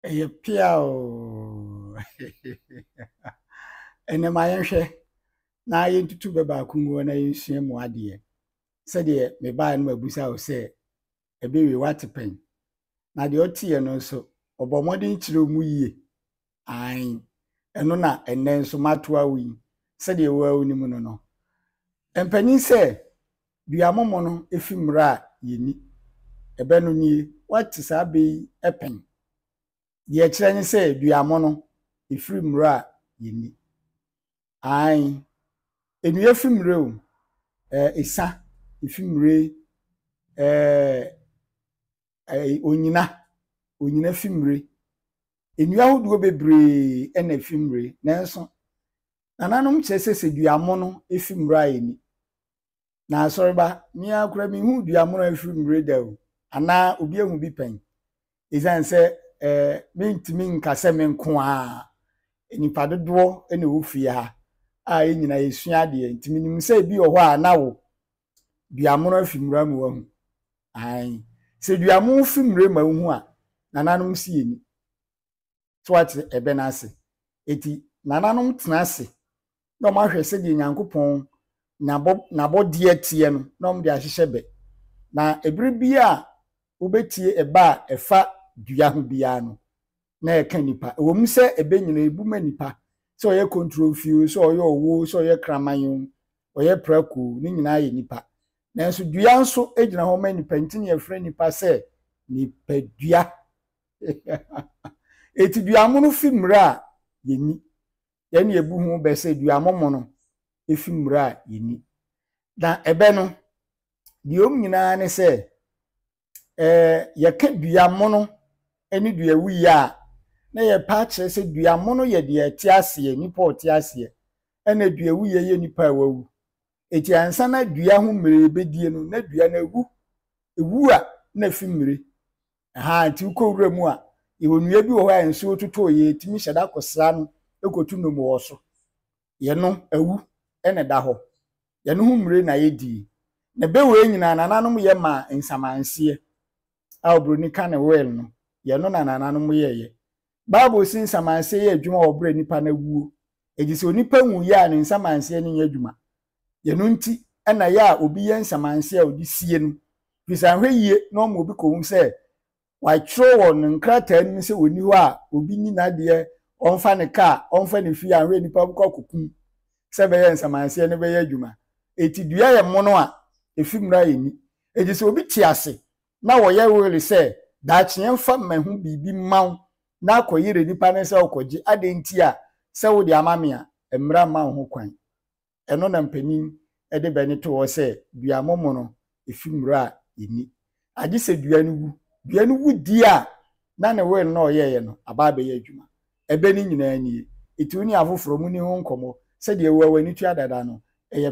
Eye pia o. Ene ma yenhwe na yentutu be ba kungu na yensua mu ade. Se de me ba no mabusa o se ebe wi watepen. Na de otiye no so obomodin kire mu yie. Ai eno na enne nso matoa wi. Se de wo awuni mu no. Empani se duamomo no efimra yeni. Ebe no ni wate sa be epen. Ye kire ni se duamo no efimra yeni. Ai enu efimre o isa efimre onyina fimre enu ahodo bebre ena fimre nanso nananom kyese duamo no efimra yeni na asoreba mi akura mi hu duamo no efimre da o ana obi ehu bi pen izan se mintimi nkase me nko a enipa dodo ena ofie ha a enyina yesua de ntimi nim se bi o ho a na wo duamo no efimra mu wahu ai se duamo fimre ma hu a nananom si yeni so what ebe na ase eti nananom tena ase no ma hwɛ se de nyankopɔn nabodie tie no no m de ahyehye be na ebere bi a obetie eba a efa dua ho bia no na eka nipa ewom se ebe nyina ebuma nipa so oye control feel so oye owo so oye kraman oye praku ni nyina ye nipa nanso dua nso egyina ho ma nipa ntini efre nipa se nipa dua eti dua mo no fimra yeni yani ebu hu be se dua momo no efimra yeni na ebe no di om nyina ne se ye ka dua mo no eni dua wi a na ye pa kire se dua mo no ye de ati ase nipa oti ase ena dua wi ye nipa wawu eti ansa na dua ho mere bedie no na dua na ewu a na fimre ha ti ko wura mu a ewonua bi wo ha enso toto ye timi hyeda kosra no ekotu no mu wo so ye no awu ene da ho ye no hu mre na ye di na bewe nyina nananom ye ma nsamanse a obroni ka ne wel no ye no na nananom ye ye bible sin nsamanse ye adwuma obre nipa na wuo ejise onipa wu ye a ne nsamanse ne ye adwuma ye no nti ena ya obi ye nsamanse a odi sie no bisan hwe yie no mo obi ko hu se wa tro won nkrata ni se oni ho a obi ni na de onfa ne ka onfa ne fi a hwe nipa bu kokku se be ye nsamanse ne be ye adwuma eti dua ye mono a efimra yeni ejise obi ti ase na wo ye wele se da kyen fa mahu bibi maw na akoyire nipa ne se okoje adenti a se wo de amame a emra ma ho kwan eno na mpanin ede be ne to wo se dua momo no efimra yeni agi se dua no wu di a na ne wel na oye ye no aba be ye adwuma ebe ni nyina ni eti oni afoforo mu ni ho nkomo se de ewu awani tu adada no eye